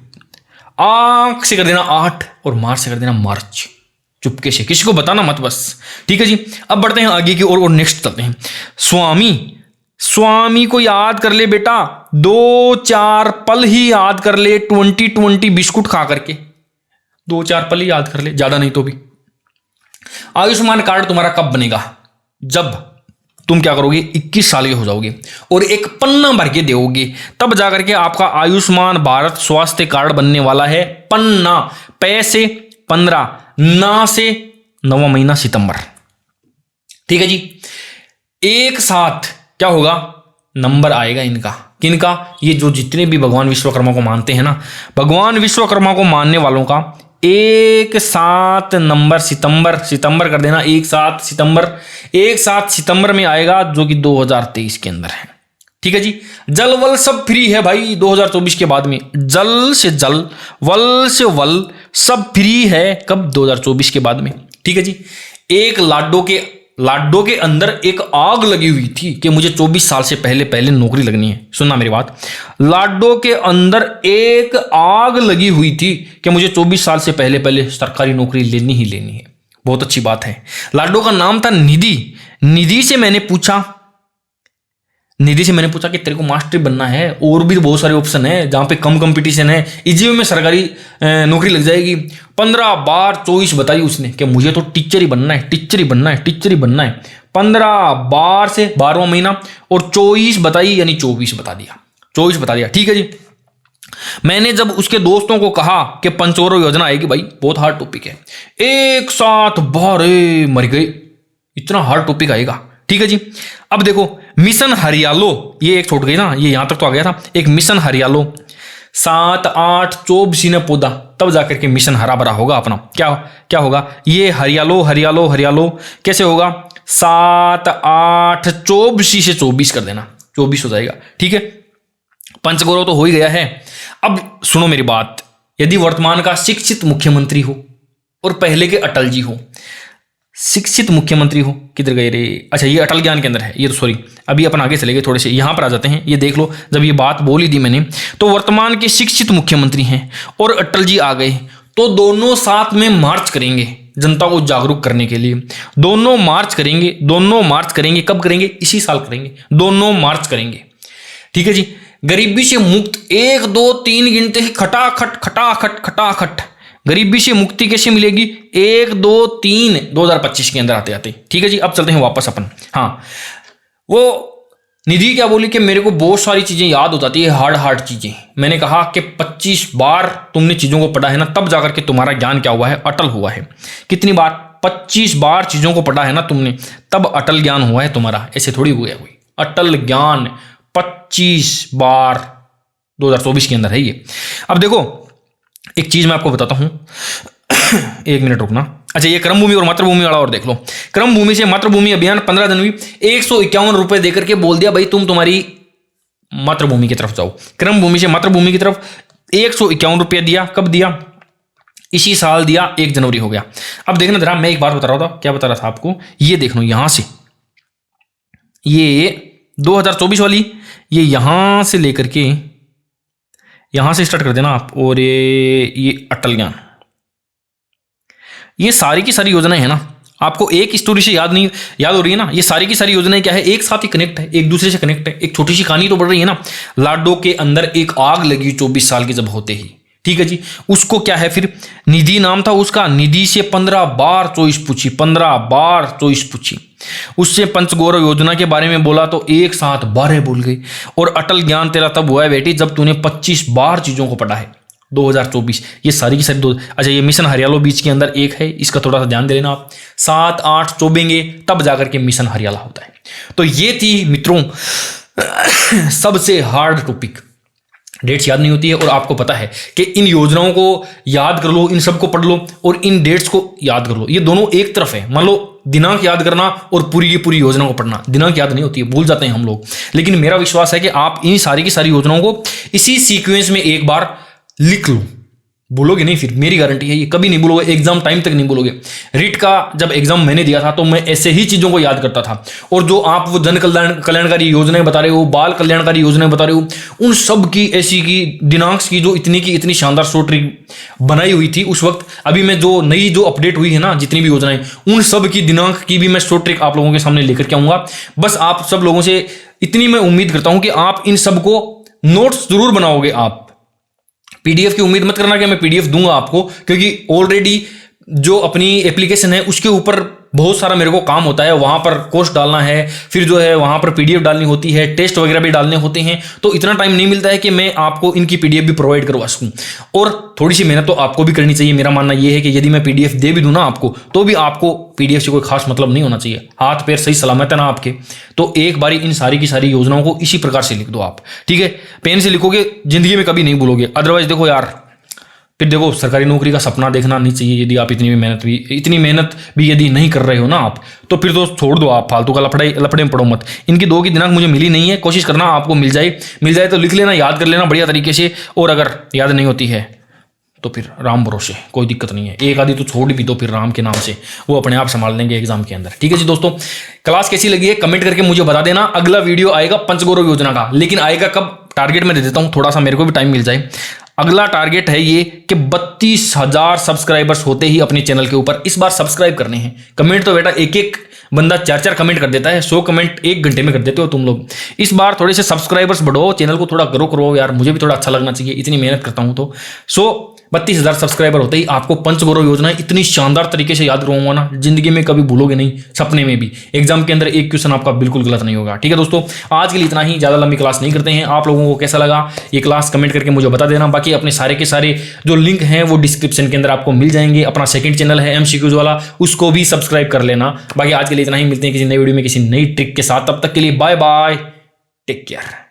आंख से कर देना 8 और मार्च से कर देना मार्च, चुपके से, किसी को बताना मत बस। ठीक है जी। अब बढ़ते हैं आगे की ओर और नेक्स्ट चलते हैं। स्वामी को याद कर ले बेटा, 2-4 पल ही याद कर ले, 20 बिस्कुट खा करके 2-4 पल ही याद कर ले, ज्यादा नहीं तो भी। आयुष्मान कार्ड तुम्हारा कब बनेगा? जब तुम क्या करोगे, 21 साल के हो जाओगे और एक पन्ना भर के दोगे, तब जाकर के आपका आयुष्मान भारत स्वास्थ्य कार्ड बनने वाला है। पन्ना, पैसे 15, ना से 9वां महीना सितंबर। ठीक है जी। एक साथ क्या होगा, नंबर आएगा इनका, किनका? ये जो जितने भी भगवान विश्वकर्मा को मानते हैं ना, भगवान विश्वकर्मा को मानने वालों का एक साथ नंबर सितंबर कर देना, एक साथ सितंबर में आएगा, जो कि 2023 के अंदर है। ठीक है जी। जल वल सब फ्री है भाई 2024 के बाद में, जल से जल, वल से वल, सब फ्री है। कब? 2024 के बाद में। ठीक है जी। एक लाडो के अंदर एक आग लगी हुई थी कि मुझे 24 साल से पहले नौकरी लगनी है। सुनना मेरी बात, लाडो के अंदर एक आग लगी हुई थी कि मुझे 24 साल से पहले सरकारी नौकरी लेनी ही लेनी है। बहुत अच्छी बात है। लाडो का नाम था निधि। निधि से मैंने पूछा कि तेरे को मास्टर बनना है, और भी बहुत सारे ऑप्शन है जहां पे कम कंपटीशन है, इजी में सरकारी नौकरी लग जाएगी। 15 बार चॉइस बताई उसने कि मुझे तो टीचर ही बनना है। 15 बार से 12वां महीना और चॉइस बताई, यानी 24 बता दिया। ठीक है जी। मैंने जब उसके दोस्तों को कहा कि पंचवरो योजना आएगी, भाई बहुत हार्ड टॉपिक है, एक साथ बारे मर गए, इतना हार्ड टॉपिक आएगा। ठीक है जी। अब देखो मिशन हरियालो, ये एक छोड़ गई ना, ये यहां तक तो आ गया था। एक मिशन हरियालो, 7-8 24 ने पौधा, तब जाकर के मिशन हरा भरा होगा अपना। क्या होगा ये? हरियालो कैसे होगा? 7-8 24 से 24 कर देना, 24 हो जाएगा। ठीक है। पंचगौरव तो हो ही गया है। अब सुनो मेरी बात, यदि वर्तमान का शिक्षित मुख्यमंत्री हो और पहले के अटल जी हो, शिक्षित मुख्यमंत्री हो, किधर गए रे? अच्छा ये अटल ज्ञान के अंदर है, ये तो सॉरी, अभी अपन आगे चले गए, थोड़े से यहां पर आ जाते हैं। ये देख लो, जब ये बात बोली थी मैंने, तो वर्तमान के शिक्षित मुख्यमंत्री हैं और अटल जी आ गए, तो दोनों साथ में मार्च करेंगे जनता को जागरूक करने के लिए। दोनों मार्च करेंगे। कब करेंगे? इसी साल करेंगे, दोनों मार्च करेंगे। ठीक है जी। गरीबी से मुक्त 1 2 3 गिनते हैं, खटाखट। गरीबी से मुक्ति कैसे मिलेगी? 1 2 3 2025 के अंदर आते आते। ठीक है जी। अब चलते हैं वापस अपन। हाँ, वो निधि क्या बोली कि मेरे को बहुत सारी चीजें याद हो जाती है, हार्ड चीजें। मैंने कहा कि 25 बार तुमने चीजों को पढ़ा है ना, तब जाकर के तुम्हारा ज्ञान क्या हुआ है? अटल हुआ है। कितनी बार? 25 बार चीजों को पढ़ा है ना तुमने, तब अटल ज्ञान हुआ है तुम्हारा। ऐसे थोड़ी हुआ है कोई अटल ज्ञान। 25 बार 2024 के अंदर है ये। अब देखो एक चीज मैं आपको बताता हूं, 1 मिनट रुकना। अच्छा ये क्रम भूमि और मातृभूमि वाला और देख लो। क्रम भूमि से मातृभूमि अभियान 15 जनवरी 151 रुपए देकर के बोल दिया भाई तुम तुम्हारी मातृभूमि की तरफ जाओ। क्रम भूमि से मातृभूमि की तरफ 151 रुपया दिया। कब दिया? इसी साल दिया, 1 जनवरी हो गया। अब देखना जरा, मैं एक बात बता रहा था, क्या बता रहा था आपको, ये देख लो यहां से, ये 2024 वाली, ये यहां से लेकर के यहां से स्टार्ट कर देना आप। और ये अटल ज्ञान, ये सारी की सारी योजनाएं है ना, आपको एक स्टोरी से याद हो रही है ना? ये सारी की सारी योजनाएं क्या है, एक साथ ही कनेक्ट है, एक दूसरे से कनेक्ट है। एक छोटी सी कहानी तो बढ़ रही है ना। लाडो के अंदर एक आग लगी 24 साल की जब होते ही, ठीक है जी। उसको क्या है फिर, निधि नाम था उसका, निधि से 15 बार चॉइस पूछी, 15 बार चॉइस पूछी। उससे पंचगौरव योजना के बारे में बोला तो एक साथ 12 बोल गई। और अटल ज्ञान तेरा तब हुआ है बेटी जब तूने 25 बार चीजों को पढ़ा है। 2024 ये सारी की सारी अच्छा, ये मिशन हरियालो बीच के अंदर एक है, इसका थोड़ा सा ध्यान दे लेना आप। 7-8 चोबेंगे तब जाकर के मिशन हरियाला होता है। तो ये थी मित्रों सबसे हार्ड टॉपिक। डेट्स याद नहीं होती है और आपको पता है कि इन योजनाओं को याद कर लो, इन सब को पढ़ लो और इन डेट्स को याद कर लो। ये दोनों एक तरफ है। मान लो दिनांक याद करना और पूरी की पूरी योजना को पढ़ना, दिनांक याद नहीं होती है, भूल जाते हैं हम लोग। लेकिन मेरा विश्वास है कि आप इन सारी की सारी योजनाओं को इसी सीक्वेंस में एक बार लिख लो। भूलोगे नहीं फिर, मेरी गारंटी है, ये कभी नहीं भूलोगे, एग्जाम टाइम तक नहीं भूलोगे। रिट का जब एग्जाम मैंने दिया था तो मैं ऐसे ही चीजों को याद करता था। और जो आप वो जन कल्याणकारी योजनाएं बता रहे हो, बाल कल्याणकारी योजनाएं बता रहे हो, उन सब की ऐसी की दिनांक की जो इतनी शानदार शॉर्ट ट्रिक बनाई हुई थी उस वक्त। अभी मैं जो नई जो अपडेट हुई है ना, जितनी भी योजनाएं, उन सब की दिनांक की भी मैं शॉर्ट ट्रिक आप लोगों के सामने लेकर के आऊंगा। बस आप सब लोगों से इतनी मैं उम्मीद करता हूं कि आप इन सब को नोट्स जरूर बनाओगे। आप पीडीएफ की उम्मीद मत करना कि मैं पीडीएफ दूंगा आपको, क्योंकि ऑलरेडी जो अपनी एप्लीकेशन है उसके ऊपर बहुत सारा मेरे को काम होता है। वहां पर कोर्स डालना है, फिर जो है वहां पर पीडीएफ डालनी होती है, टेस्ट वगैरह भी डालने होते हैं। तो इतना टाइम नहीं मिलता है कि मैं आपको इनकी पीडीएफ भी प्रोवाइड करवा सकूं। और थोड़ी सी मेहनत तो आपको भी करनी चाहिए। मेरा मानना यह है कि यदि मैं पीडीएफ दे भी दूं ना आपको, तो भी आपको पीडीएफ से कोई खास मतलब नहीं होना चाहिए। हाथ पैर सही सलामत है ना आपके, तो एक बारी इन सारी की सारी योजनाओं को इसी प्रकार से लिख दो आप, ठीक है। पेन से लिखोगे जिंदगी में कभी नहीं भूलोगे। अदरवाइज देखो यार, फिर देखो सरकारी नौकरी का सपना देखना नहीं चाहिए। यदि आप इतनी मेहनत भी यदि नहीं कर रहे हो ना आप, तो फिर तो छोड़ दो आप, फालतू का लफड़े में पड़ो मत। इनकी 2 की दिनांक मुझे मिली नहीं है, कोशिश करना आपको मिल जाए तो लिख लेना, याद कर लेना बढ़िया तरीके से। और अगर याद नहीं होती है तो फिर राम भरोसे, कोई दिक्कत नहीं है। एक आधी तो छोड़ भी दो फिर राम के नाम से, वो अपने आप संभाल लेंगे एग्जाम के अंदर, ठीक है जी। दोस्तों क्लास कैसी लगी है कमेंट करके मुझे बता देना। अगला वीडियो आएगा पंचगौरव योजना का, लेकिन आएगा कब, टारगेट में दे देता हूं, थोड़ा सा मेरे को भी टाइम मिल जाए। अगला टारगेट है ये कि 32,000 सब्सक्राइबर्स होते ही अपने चैनल के ऊपर इस बार सब्सक्राइब करने हैं। कमेंट तो बेटा एक बंदा 4 कमेंट कर देता है, 100 कमेंट 1 घंटे में कर देते हो तुम लोग। इस बार थोड़े से सब्सक्राइबर्स बढ़ो, चैनल को थोड़ा ग्रो करो यार, मुझे भी थोड़ा अच्छा लगना चाहिए, इतनी मेहनत करता हूं तो। 32,000 सब्सक्राइबर होते ही आपको पंचगौरव योजना इतनी शानदार तरीके से याद करवाऊंगा ना, जिंदगी में कभी भूलोगे नहीं, सपने में भी। एग्जाम के अंदर एक क्वेश्चन आपका बिल्कुल गलत नहीं होगा, ठीक है दोस्तों। आज के लिए इतना ही, ज्यादा लंबी क्लास नहीं करते हैं। आप लोगों को कैसा लगा ये क्लास कमेंट करके मुझे बता देना। बाकी अपने सारे के सारे जो लिंक हैं वो डिस्क्रिप्शन के अंदर आपको मिल जाएंगे। अपना सेकंड चैनल है MCQs वाला, उसको भी सब्सक्राइब कर लेना। बाकी आज के लिए इतना ही, मिलते हैं किसी नई वीडियो में किसी नई ट्रिक के साथ। तब तक के लिए बाय बाय, टेक केयर।